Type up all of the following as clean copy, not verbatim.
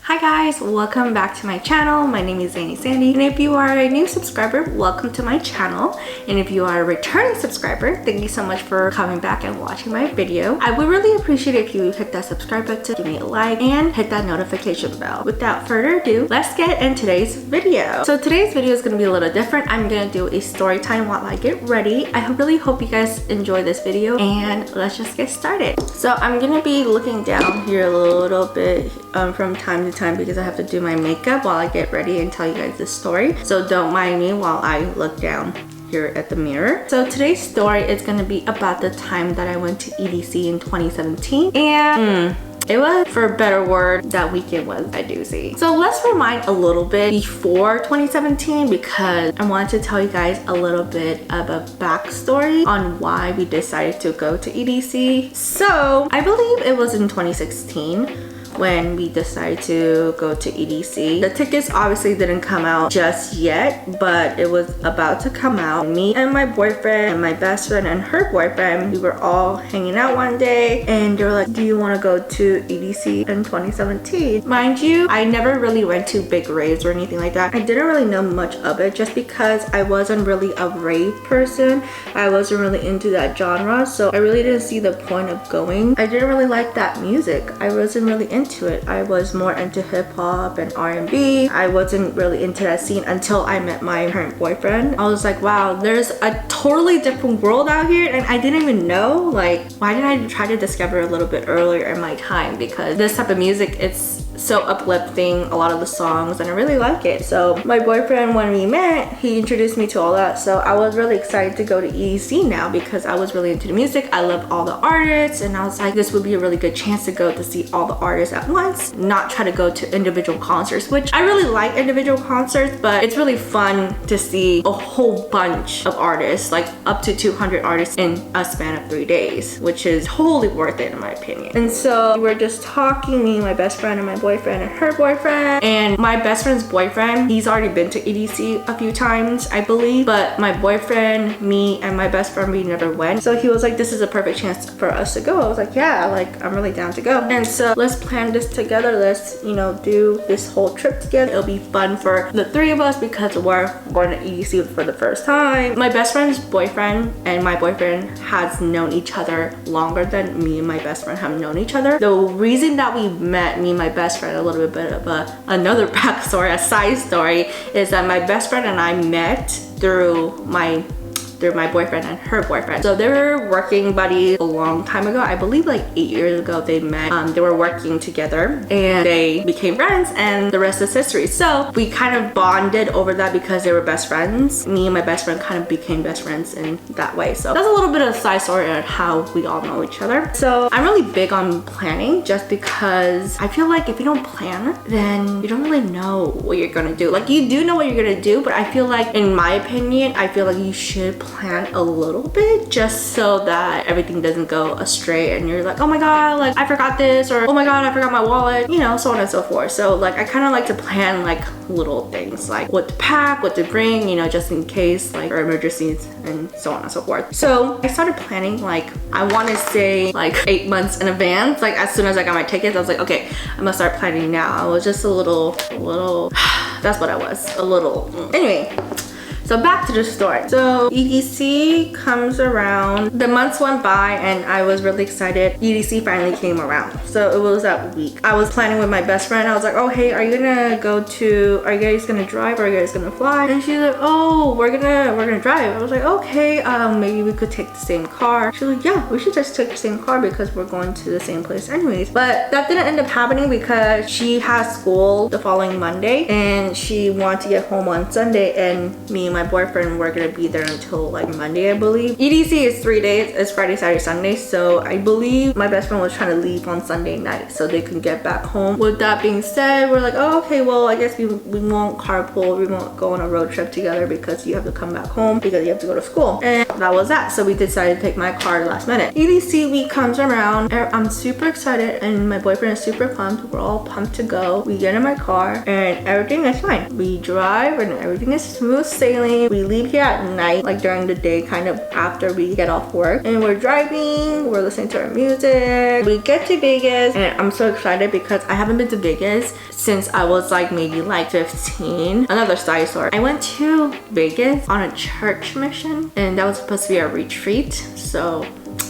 Hi guys, welcome back to my channel. My name is Zany Sandy, and if you are a new subscriber, welcome to my channel. And if you are a returning subscriber, thank you so much for coming back and watching my video. I would really appreciate if you hit that subscribe button, give me a like, and hit that notification bell. Without further ado, let's get in today's video. So today's video is going to be a little different. I'm going to do a story time while I get ready. I really hope you guys enjoy this video, and let's just get started. So I'm going to be looking down here a little bit from time to time because I have to do my makeup while I get ready and tell you guys this story. So don't mind me while I look down here at the mirror. So today's story is going to be about the time that I went to EDC in 2017, and it was, for a better word, that weekend was a doozy. So let's rewind a little bit before 2017 because I wanted to tell you guys a little bit of a backstory on why we decided to go to EDC. So I believe it was in 2016 when we decided to go to EDC. The tickets obviously didn't come out just yet, but it was about to come out. Me and my boyfriend and my best friend and her boyfriend, we were all hanging out one day and they were like, do you want to go to EDC in 2017? Mind you, I never really went to big raves or anything like that. I didn't really know much of it just because I wasn't really a rave person. I wasn't really into that genre, so I really didn't see the point of going. I didn't really like that music. I wasn't really into it. I was more into hip-hop and R&B. I wasn't really into that scene until I met my current boyfriend. I was like, wow, there's a totally different world out here, and I didn't even know. Like, why didn't I try to discover a little bit earlier in my time? Because this type of music, it's so uplifting, a lot of the songs, and I really like it. So my boyfriend, when we met, he introduced me to all that, so I was really excited to go to EDC now because I was really into the music. I love all the artists, and I was like, this would be a really good chance to go to see all the artists at once, not try to go to individual concerts, which I really like individual concerts, but it's really fun to see a whole bunch of artists, like up to 200 artists in a span of 3 days, which is totally worth it in my opinion. And so we were just talking, me, my best friend, and my boyfriend and her boyfriend, and my best friend's boyfriend, he's already been to EDC a few times, I believe, but my boyfriend, me, and my best friend, we never went. So he was like, this is a perfect chance for us to go. I was like, yeah, like I'm really down to go. And so let's plan this together. Let's, you know, do this whole trip together. It'll be fun for the three of us because we're going to EDC for the first time. My best friend's boyfriend and my boyfriend has known each other longer than me and my best friend have known each other. The reason that we met, me and my best friend, a little bit of another backstory, a side story, is that my best friend and I met through my boyfriend and her boyfriend. So they were working buddies a long time ago. I believe like 8 years ago they met. They were working together and they became friends, and the rest is history. So we kind of bonded over that because they were best friends. Me and my best friend kind of became best friends in that way. So that's a little bit of a side story on how we all know each other. So I'm really big on planning just because I feel like if you don't plan, then you don't really know what you're gonna do. Like, you do know what you're gonna do, but I feel like, in my opinion, I feel like you should plan a little bit just so that everything doesn't go astray and you're like, oh my god, like I forgot this, or oh my god, I forgot my wallet, you know, so on and so forth. So like I kind of like to plan like little things, like what to pack, what to bring, you know, just in case, like, for emergencies and so on and so forth. So I started planning, like, I want to say like 8 months in advance. Like as soon as I got my tickets, I was like, okay, I'm gonna start planning now. I was just a little that's what I was, a little. Anyway, so back to the story. So EDC comes around, the months went by and I was really excited. EDC finally came around. So it was that week. I was planning with my best friend. I was like, oh hey, are you guys gonna drive or are you guys gonna fly? And she's like, oh, we're gonna drive. I was like, okay, maybe we could take the same car. She's like, yeah, we should just take the same car because we're going to the same place anyways. But that didn't end up happening because she has school the following Monday and she wanted to get home on Sunday, and me and my boyfriend were gonna be there until like Monday, I believe. EDC is 3 days. It's Friday, Saturday, Sunday. So I believe my best friend was trying to leave on Sunday night so they can get back home. With that being said, we're like, oh, okay, well, I guess we won't carpool. We won't go on a road trip together because you have to come back home because you have to go to school. And that was that. So we decided to take my car last minute. EDC week comes around. I'm super excited and my boyfriend is super pumped. We're all pumped to go. We get in my car and everything is fine. We drive and everything is smooth sailing. family. We leave here at night, like during the day, kind of after we get off work. And we're driving, we're listening to our music. We get to Vegas and I'm so excited because I haven't been to Vegas since I was like maybe like 15. Another side story. I went to Vegas on a church mission and that was supposed to be a retreat. So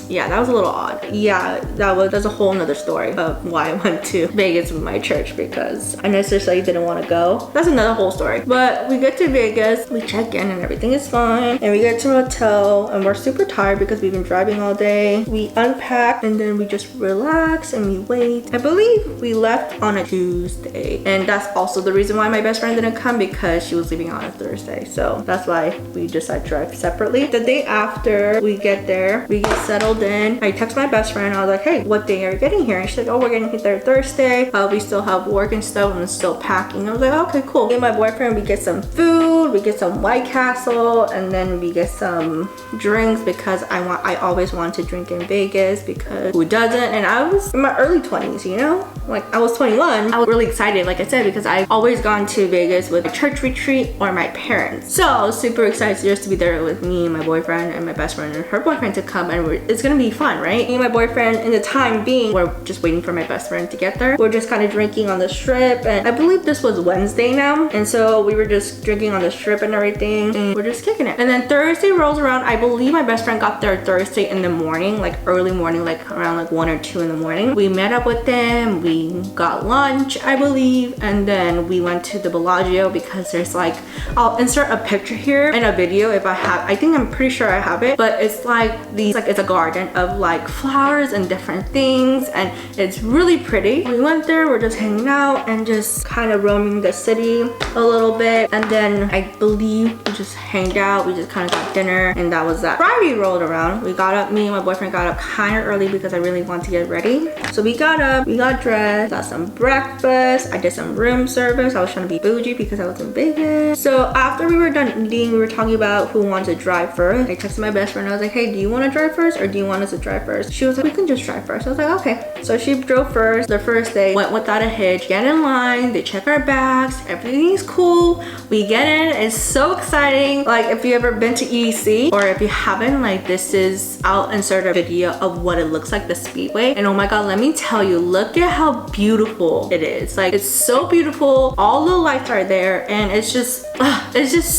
yeah, that was a little odd. Yeah, that's a whole nother story of why I went to Vegas with my church, because I necessarily didn't want to go. That's another whole story. But we get to Vegas, we check in and everything is fine. And we get to a hotel and we're super tired because we've been driving all day. We unpack and then we just relax and we wait. I believe we left on a Tuesday. And that's also the reason why my best friend didn't come, because she was leaving on a Thursday. So that's why we decided to drive separately. The day after we get there, we get settled in. I text my best friend. I was like, hey, what day are you getting here? And she's like, oh, we're getting here Thursday. We still have work and stuff and still packing. I was like, okay, cool. Me and my boyfriend, we get some food, we get some White Castle, and then we get some drinks because I always wanted to drink in Vegas, because who doesn't? And I was in my early 20s, you know? Like I was 21. I was really excited, like I said, because I've always gone to Vegas with a church retreat or my parents. So I was super excited just to be there with me and my boyfriend and my best friend and her boyfriend to come, and it's gonna be fun, right? Me and my boyfriend, in the time being, we're just waiting for my best friend to get there. We're just kind of drinking on the strip, and I believe this was Wednesday now, and so we were just drinking on the strip and everything, and we're just kicking it. And then Thursday rolls around. I believe my best friend got there Thursday in the morning, like early morning, like around like 1 or 2 in the morning. We met up with them, we got lunch, I believe, and then we went to the Bellagio because there's like, I'll insert a picture here and a video if I have. I think I'm pretty sure I have it, but it's like these, like it's a garden of like flowers and different things, and it's really pretty. We went there, we're just hanging out and just kind of roaming the city a little bit, and then I believe we just hanged out, we just kind of got dinner, and that was that. Friday rolled around, we got up, me and my boyfriend got up kind of early because I really wanted to get ready. So we got up, we got dressed, got some breakfast, I did some room service. I was trying to be bougie because I was in Vegas. So after we were done eating, we were talking about who wants to drive first. I texted my best friend, I was like, hey, do you want to drive first or do you want us to drive first? She was like, we can just drive first. I was like, okay. So she drove first. The first day went without a hitch. Get in line, they check our bags, everything's cool. We get in, it's so exciting. Like if you ever been to EDC, or if you haven't, like this is, I'll insert a video of what it looks like, the Speedway. And oh my god, let me tell you, look at how beautiful it is. Like it's so beautiful, all the lights are there, and it's just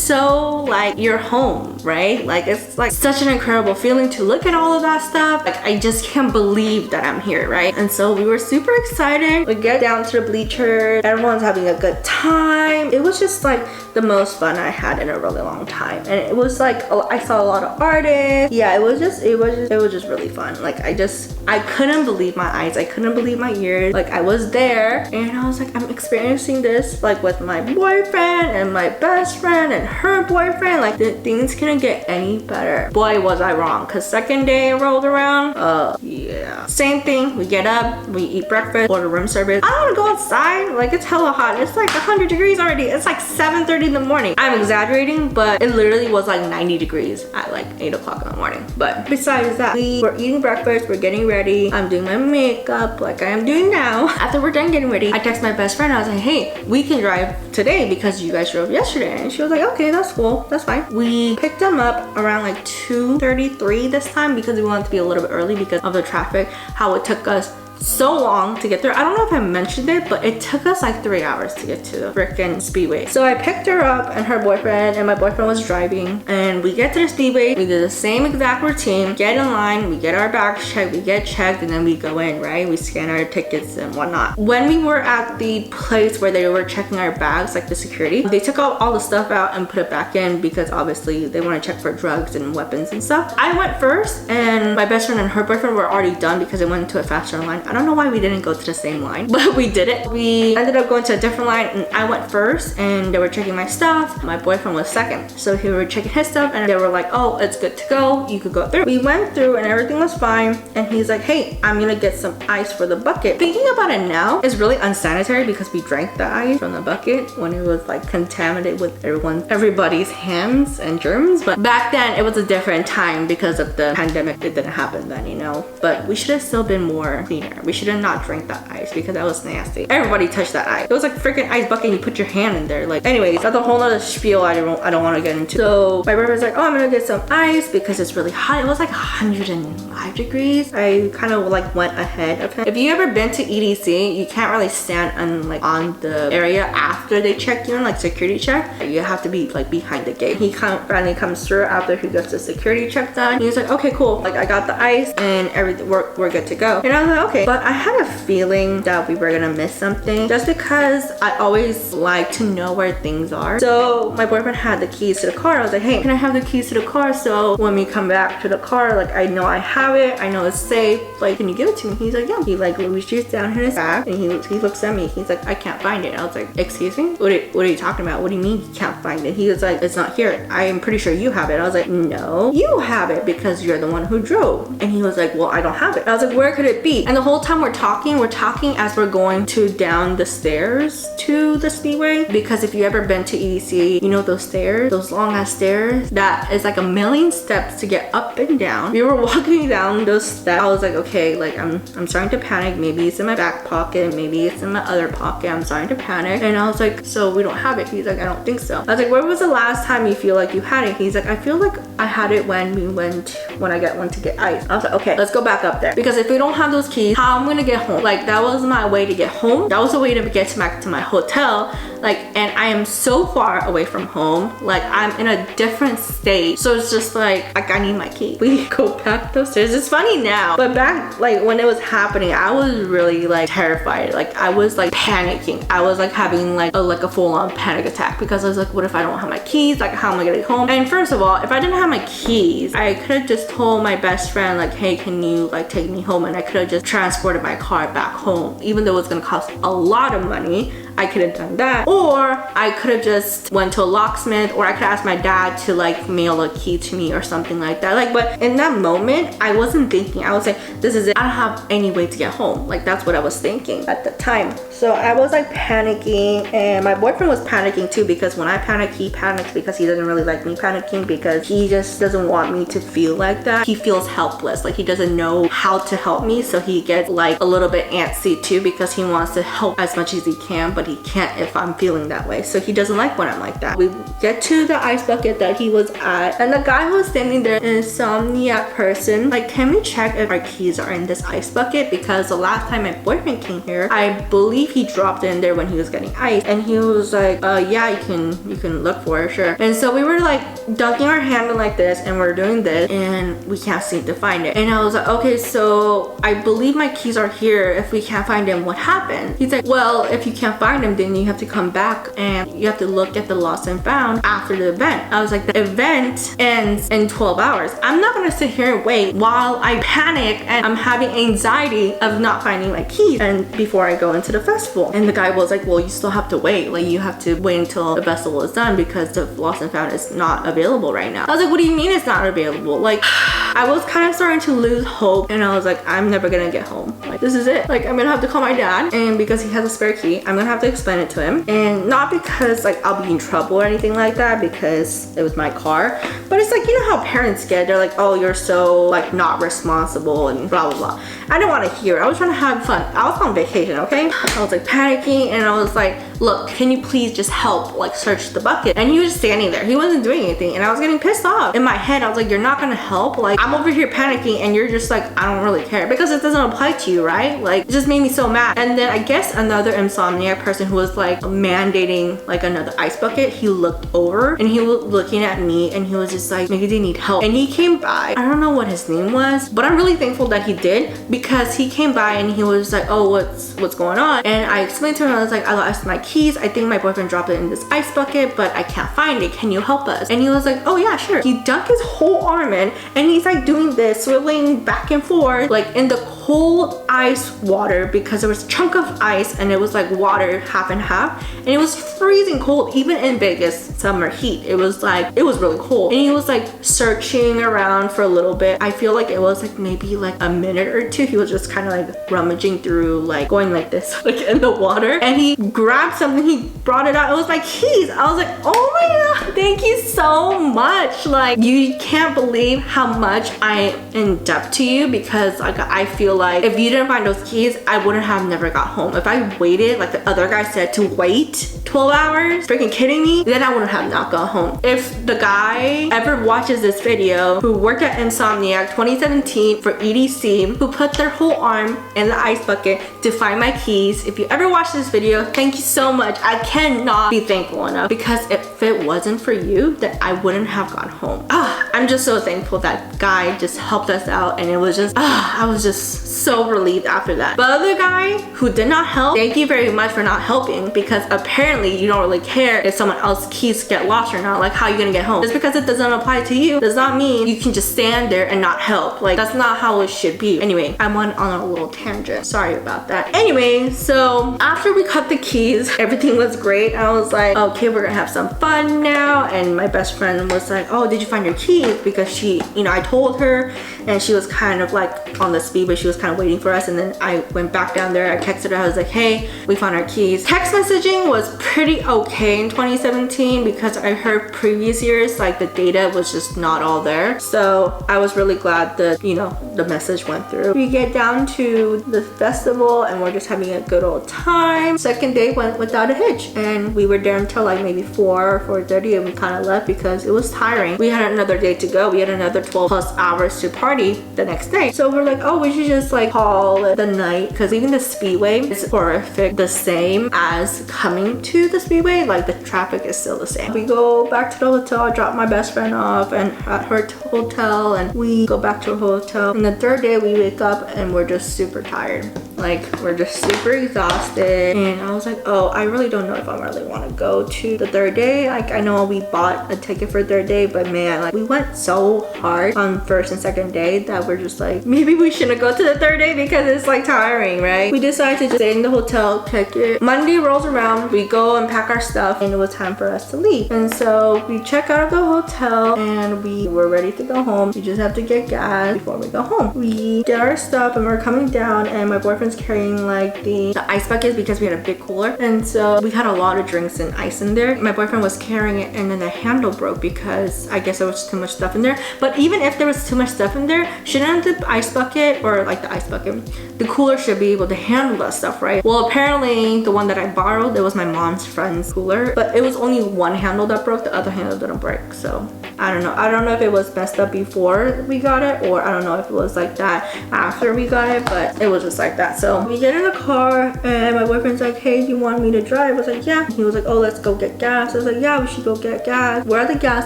so like you're home, right? Like it's like such an incredible feeling to look at all of that stuff. Like I just can't believe that I'm here, right? And so we were super excited. We get down to the bleachers, everyone's having a good time. It was just like the most fun I had in a really long time, and it was like I saw a lot of artists. Yeah, it was just really fun. Like I couldn't believe my eyes, I couldn't believe my ears. Like I was there and I was like, I'm experiencing this like with my boyfriend and my best friend and her boyfriend. Like things couldn't get any better. Boy, was I wrong, because second day rolled around, yeah, same thing. We get up, we eat breakfast, order room service. I don't want to go outside, like it's hella hot. It's like 100 degrees already. It's like 7:30 in the morning. I'm exaggerating, but it literally was like 90 degrees at like 8 o'clock in the morning. But besides that, we were eating breakfast, we're getting ready. I'm doing my makeup like I am doing now. After we're done getting ready, I text my best friend. I was like, hey, we can drive today because you guys drove yesterday. And she was like, okay, that's cool, that's fine. We picked them up around like 2:33 this time because we wanted to be a little bit early because of the traffic, how it took us so long to get there. I don't know if I mentioned it, but it took us like 3 hours to get to the freaking Speedway. So I picked her up and her boyfriend, and my boyfriend was driving, and we get to the Speedway. We did the same exact routine, get in line, we get our bags checked, we get checked, and then we go in, right? We scan our tickets and whatnot. When we were at the place where they were checking our bags, like the security, they took out all the stuff out and put it back in because obviously they want to check for drugs and weapons and stuff. I went first, and my best friend and her boyfriend were already done because they went into a faster line. I don't know why we didn't go to the same line, but we did it. We ended up going to a different line, and I went first, and they were checking my stuff. My boyfriend was second, so he were checking his stuff, and they were like, oh, it's good to go, you could go through. We went through and everything was fine, and he's like, hey, I'm gonna get some ice for the bucket. Thinking about it now, it's really unsanitary because we drank the ice from the bucket when it was like contaminated with everybody's hands and germs. But back then it was a different time because of the pandemic. It didn't happen then, you know, but we should have still been more cleaner. there. We should have not drank that ice because that was nasty. Everybody touched that ice. It was like freaking ice bucket and you put your hand in there. Like, anyways, that's a whole nother spiel I don't want to get into. So my brother's like, oh, I'm gonna get some ice because it's really hot. It was like 105 degrees. I kind of like went ahead of him. If you ever been to EDC, you can't really stand on the area after they check you in, like security check. You have to be like behind the gate. He finally comes through after he gets the security check done. He's like, okay, cool. Like, I got the ice and everything, we're good to go. And I was like, okay. But I had a feeling that we were gonna miss something just because I always like to know where things are. So my boyfriend had the keys to the car. I was like, hey, can I have the keys to the car so when we come back to the car, like, I know I have it, I know it's safe, like, can you give it to me? He's like, yeah. He like reaches down in his back and he looks at me. He's like, I can't find it. I was like, excuse me? What are you talking about? What do you mean you can't find it? He was like, it's not here. I am pretty sure you have it. I was like, no, you have it because you're the one who drove. And he was like, well, I don't have it. I was like, where could it be? And the whole time we're talking as we're going down the stairs to the Speedway, because if you ever been to EDC, you know those stairs, those long ass stairs that is like a million steps to get up and down. We were walking down those steps. I was like, okay, like I'm starting to panic. Maybe it's in my back pocket, maybe it's in my other pocket. I'm starting to panic. And I was like, so we don't have it? He's like, I don't think so. I was like, when was the last time you feel like you had it? He's like, I feel like I had it when I went to get ice. I was like, okay, let's go back up there, because if we don't have those keys, how I'm gonna get home? Like, that was my way to get home. That was the way to get back to my hotel. Like, and I am so far away from home. Like, I'm in a different state. So it's just like I need my key. We go back those stairs. It's funny now, but back like when it was happening, I was really like terrified. Like, I was like panicking. I was like having like a full-on panic attack because I was like, what if I don't have my keys? Like, how am I gonna get home? And first of all, if I didn't have my keys, I could have just told my best friend like, hey, can you like take me home? And I could have just transported my car back home, even though it's gonna cost a lot of money. I could have done that, or I could have just went to a locksmith, or I could ask my dad to like mail a key to me or something like that. Like, but in that moment, I wasn't thinking. I was like, this is it. I don't have any way to get home. Like, that's what I was thinking at the time. So I was like panicking, and my boyfriend was panicking too, because when I panic, he panics because he doesn't really like me panicking, because he just doesn't want me to feel like that. He feels helpless. Like, he doesn't know how to help me, so he gets like a little bit antsy too, because he wants to help as much as he can, but he can't if I'm feeling that way. So he doesn't like when I'm like that. We get to the ice bucket that he was at, and the guy who was standing there, an insomniac person, like, can we check if our keys are in this ice bucket? Because the last time my boyfriend came here, I believe he dropped it in there when he was getting ice, and he was like, yeah, you can look for it, sure. And so we were like dunking our hand in like this, and we're doing this, and we can't seem to find it. And I was like, okay, so I believe my keys are here. If we can't find them, what happened? He's like, well, if you can't find them, then you have to come back and you have to look at the lost and found after the event. I was like, the event ends in 12 hours. I'm not gonna sit here and wait while I panic and I'm having anxiety of not finding my keys and before I go into the festival. And the guy was like, well, you still have to wait. Like, you have to wait until the festival is done because the lost and found is not available right now. I was like, what do you mean it's not available? Like, I was kind of starting to lose hope, and I was like, I'm never gonna get home. Like, this is it. Like, I'm gonna have to call my dad, and because he has a spare key, I'm gonna have to explain it to him. And not because like I'll be in trouble or anything like that, because it was my car, but it's like, you know how parents get, they're like, oh, you're so like not responsible and blah blah blah. I didn't want to hear it. I was trying to have fun. I was on vacation, okay? I was like panicking, and I was like, look, can you please just help like search the bucket? And he was just standing there. He wasn't doing anything, and I was getting pissed off. In my head, I was like, you're not gonna help? Like, I'm over here panicking and you're just like, I don't really care, because it doesn't apply to you, right? Like, it just made me so mad. And then I guess another insomniac person who was like mandating like another ice bucket, he looked over and he was looking at me, and he was just like, maybe they need help. And he came by. I don't know what his name was, but I'm really thankful that he did, because he came by and he was like, oh, what's going on? And I explained to him, I was like, I lost my keys. I think my boyfriend dropped it in this ice bucket, but I can't find it. Can you help us? And he was like, oh yeah, sure. He dunked his whole arm in, and he's like doing this, swiveling back and forth, like in the cold ice water, because there was a chunk of ice and it was like water half and half, and it was freezing cold. Even in Vegas summer heat, it was really cold. And he was like searching around for a little bit. I feel like it was like maybe like a minute or two. He was just kind of like rummaging through, like going like this, like in the water, and he grabbed something, he brought it out. It was my keys. I was like, oh my god, thank you so much. Like, you can't believe how much I am in debt to you, because like I feel like, if you didn't find those keys, I wouldn't have never got home. If I waited, like the other guy said, to wait 12 hours, freaking kidding me, then I wouldn't have not gone home. If the guy ever watches this video who worked at Insomniac 2017 for EDC, who put their whole arm in the ice bucket to find my keys, if you ever watch this video, thank you so much. I cannot be thankful enough, because if it wasn't for you, then I wouldn't have gone home. I'm just so thankful that guy just helped us out, and it was just, I was just so relieved after that. But other guy who did not help, thank you very much for not helping, because apparently you don't really care if someone else's keys get lost or not. Like, how are you gonna get home? Just because it doesn't apply to you does not mean you can just stand there and not help. Like, that's not how it should be. Anyway, I went on a little tangent. Sorry about that. Anyway, so after we cut the keys, everything was great. I was like, okay, we're gonna have some fun now. And my best friend was like, oh, did you find your keys? Because she, you know, I told her, and she was kind of like on the speed, but she was kind of waiting for us. And then I went back down there. I texted her. I was like, hey, we found our keys. Text messaging was pretty okay in 2017, because I heard previous years, like, the data was just not all there. So I was really glad that, you know, the message went through. We get down to the festival and we're just having a good old time. Second day went without a hitch, and we were there until like maybe 4 or 4:30, and we kind of left because it was tiring. We had another day to go. We had another 12 plus hours to party the next day. So we're like, oh, we should just like call it the night, because even the Speedway is horrific, the same as coming to the Speedway. Like, the traffic is still the same. We go back to the hotel. I drop my best friend off and at her hotel, and we go back to her hotel. And the third day we wake up and we're just super tired. Like, we're just super exhausted. And I was like, oh, I really don't know if I really want to go to the third day. Like, I know we bought a ticket for third day, but man, like, we went so hard on first and second day that we're just like, maybe we shouldn't go to the third day because it's like tiring, right? We decided to just stay in the hotel, check it. Monday rolls around, we go and pack our stuff, and it was time for us to leave. And so we check out of the hotel and we were ready to go home. We just have to get gas before we go home. We did our stuff and we're coming down, and my boyfriend's carrying like the ice buckets because we had a big cooler, and so we had a lot of drinks and ice in there. My boyfriend was carrying it, and then the handle broke because I guess there was too much stuff in there. But even if there was too much stuff in there, shouldn't the ice bucket, or like the ice bucket, the cooler should be able to handle that stuff, right? Well, apparently the one that I borrowed, it was my mom's friend's cooler, but it was only one handle that broke, the other handle didn't break. So I don't know. I don't know if it was messed up before we got it, or I don't know if it was like that after we got it, but it was just like that. So we get in the car and my boyfriend's like, hey, do you want me to drive? I was like, yeah. He was like, oh, let's go get gas. I was like, yeah, we should go get gas. We're at the gas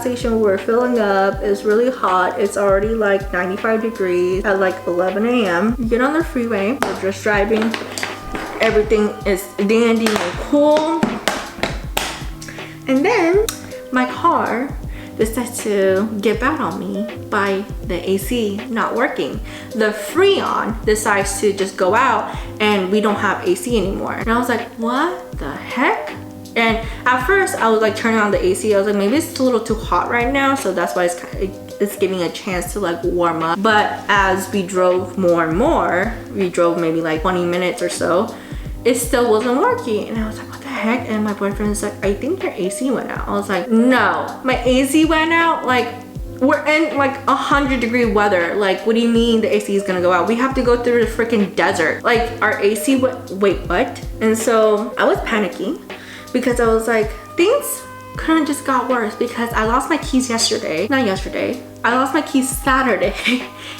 station. We're filling up. It's really hot. It's already like 95 degrees at like 11 a.m. We get on the freeway. We're just driving. Everything is dandy and cool. And then my car decides to get bad on me by the AC not working. The Freon decides to just go out and we don't have AC anymore. And I was like, what the heck? And at first I was like turning on the AC. I was like, maybe it's a little too hot right now, so that's why it's giving a chance to like warm up. But as we drove more and more, we drove maybe like 20 minutes or so, it still wasn't working. And I was like, what the heck? And my boyfriend was like, I think your AC went out. I was like, no, my AC went out? Like, we're in like 100-degree weather. Like, what do you mean the AC is gonna go out? We have to go through the freaking desert. Like, our AC wait, what? And so I was panicking because I was like, things couldn't just got worse, because I lost my keys yesterday. Not yesterday. I lost my keys Saturday.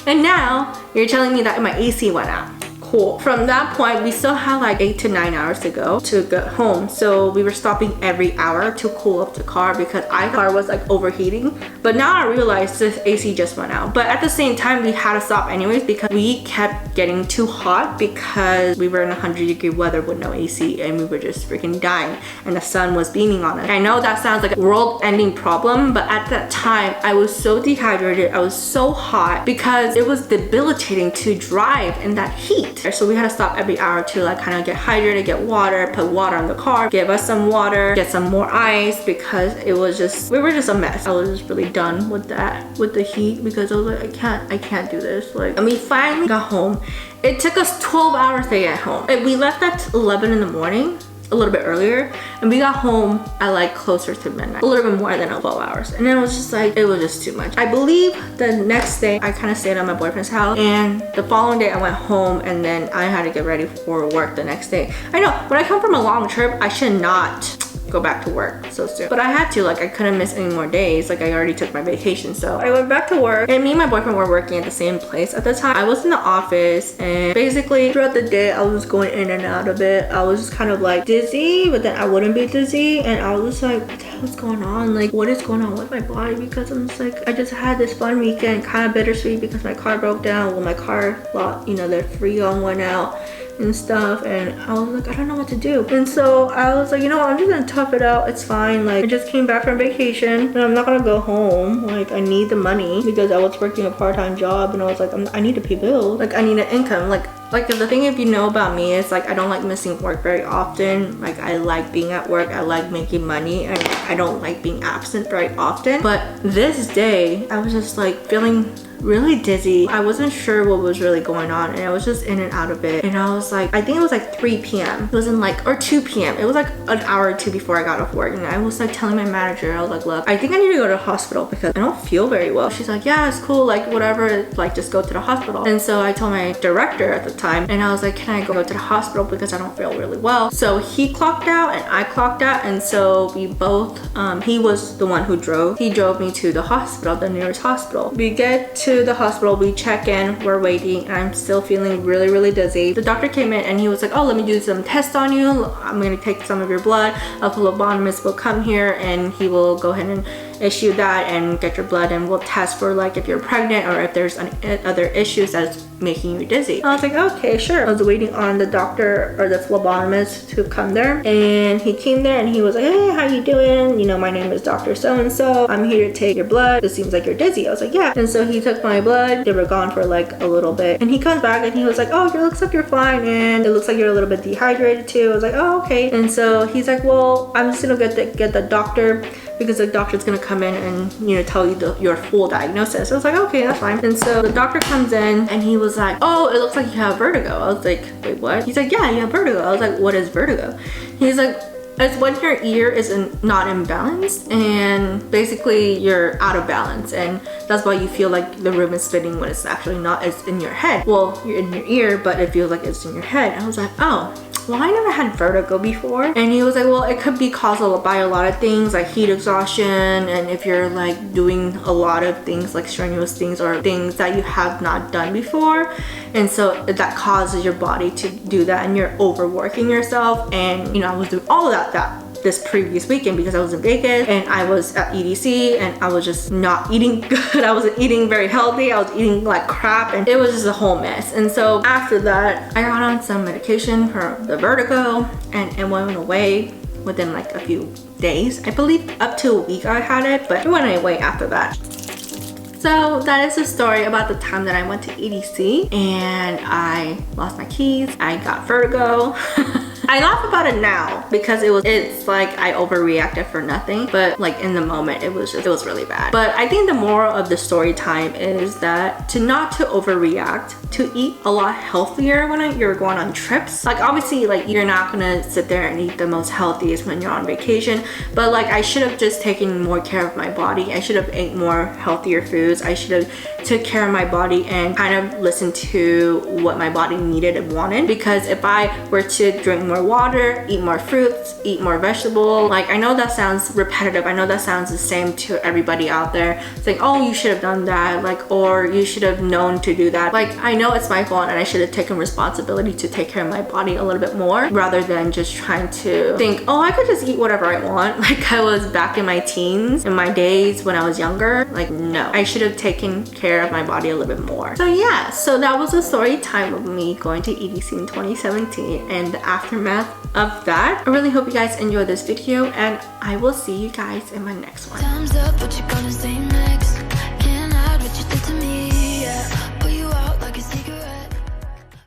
And now you're telling me that my AC went out. Cool. From that point, we still had like 8 to 9 hours to go to get home. So we were stopping every hour to cool up the car because our car was like overheating. But now I realized this AC just went out. But at the same time, we had to stop anyways because we kept getting too hot because we were in 100-degree weather with no AC and we were just freaking dying and the sun was beaming on us. I know that sounds like a world-ending problem, but at that time, I was so dehydrated. I was so hot because it was debilitating to drive in that heat. So we had to stop every hour to like kind of get hydrated, get water, put water on the car, give us some water, get some more ice, because it was just, we were just a mess. I was just really done with that, with the heat, because I was like, I can't do this. Like, and we finally got home. It took us 12 hours to get home. And we left at 11 in the morning. a little bit earlier, and we got home at like closer to midnight, a little bit more than 12 hours. And then it was just like, it was just too much. I believe the next day I kind of stayed at my boyfriend's house, and the following day I went home, and then I had to get ready for work the next day. I know when I come from a long trip, I should not go back to work so soon, but I had to. Like, I couldn't miss any more days. Like, I already took my vacation, so I went back to work, and me and my boyfriend were working at the same place at the time. I was in the office, and basically throughout the day I was going in and out of it. I was just kind of like dizzy, but then I wouldn't be dizzy, and I was just like, what the hell's going on? Like, what is going on with my body? Because I'm just like, I just had this fun weekend, kind of bittersweet because my car broke down. Well, my car lot, you know, the freon went out and stuff, and I was like, I don't know what to do. And so I was like, you know what, I'm just gonna tough it out. It's fine. Like, I just came back from vacation, and I'm not gonna go home. Like, I need the money because I was working a part-time job, and I was like, I need to pay bills. Like, I need an income. Like the thing, if you know about me, is like, I don't like missing work very often. Like, I like being at work, I like making money, and I don't like being absent very often. But this day I was just like feeling really dizzy. I wasn't sure what was really going on, and I was just in and out of it. And I was like, I think it was like 3 p.m. It wasn't like, or 2 p.m. It was like an hour or two before I got off work, and I was like telling my manager, I was like, look, I think I need to go to the hospital because I don't feel very well. She's like, yeah, it's cool, like whatever, like just go to the hospital. And so I told my director at the time, and I was like, can I go to the hospital because I don't feel really well? So he clocked out and I clocked out, and so we both, he was the one who drove. He drove me to the hospital, the nearest hospital. We get to the hospital, we check in, we're waiting, and I'm still feeling really, really dizzy. The doctor came in and he was like, oh, let me do some tests on you. I'm gonna take some of your blood. A phlebotomist will come here and he will go ahead and issue that and get your blood, and we'll test for like if you're pregnant or if there's other issues that's making you dizzy. I was like, okay, sure. I was waiting on the doctor or the phlebotomist to come there, and he came there and he was like, hey, how you doing? You know, my name is Dr. So-and-so. I'm here to take your blood. It seems like you're dizzy. I was like, yeah. And so he took my blood. They were gone for like a little bit, and he comes back and he was like, oh, it looks like you're fine, and it looks like you're a little bit dehydrated too. I was like, oh, okay. And so he's like, well, I'm just gonna get the doctor, because the doctor's gonna come in and, you know, tell you your full diagnosis. I was like, okay, that's fine. And so the doctor comes in and he was like, oh, it looks like you have vertigo. I was like, wait, what? He's like, yeah, you have vertigo. I was like, what is vertigo? He's like, it's when your ear is not in balance, and basically you're out of balance, and that's why you feel like the room is spinning when it's actually not. It's in your head. Well, you're in your ear, but it feels like it's in your head. I was like, oh, well, I never had vertigo before. And he was like, well, it could be caused by a lot of things, like heat exhaustion, and if you're like doing a lot of things, like strenuous things or things that you have not done before, and so that causes your body to do that, and you're overworking yourself. And you know, I was doing all of that this previous weekend because I was in Vegas and I was at EDC, and I was just not eating good. I wasn't eating very healthy. I was eating like crap, and it was just a whole mess. And so after that, I got on some medication for the vertigo, and it went away within like a few days. I believe up to a week I had it, but it went away after that. So that is the story about the time that I went to EDC and I lost my keys. I got vertigo. I laugh about it now because it's like I overreacted for nothing, but like in the moment it was really bad. But I think the moral of the story time is that not to overreact, to eat a lot healthier when you're going on trips. Like obviously, like you're not gonna sit there and eat the most healthiest when you're on vacation, but like I should have just taken more care of my body. I should have ate more healthier foods. I should have took care of my body and kind of listened to what my body needed and wanted. Because if I were to drink more water, eat more fruits, eat more vegetables, like I know that sounds repetitive. I know that sounds the same to everybody out there. It's like, oh, you should have done that, like, or you should have known to do that. Like I know it's my fault and I should have taken responsibility to take care of my body a little bit more rather than just trying to think, oh, I could just eat whatever I want. Like I was back in my teens, in my days when I was younger. Like no, I should have taken care of my body a little bit more. So yeah, so that was the story time of me going to EDC in 2017 and the aftermath of that. I really hope you guys enjoyed this video, and I will see you guys in my next one. Time's up, what you gonna say next?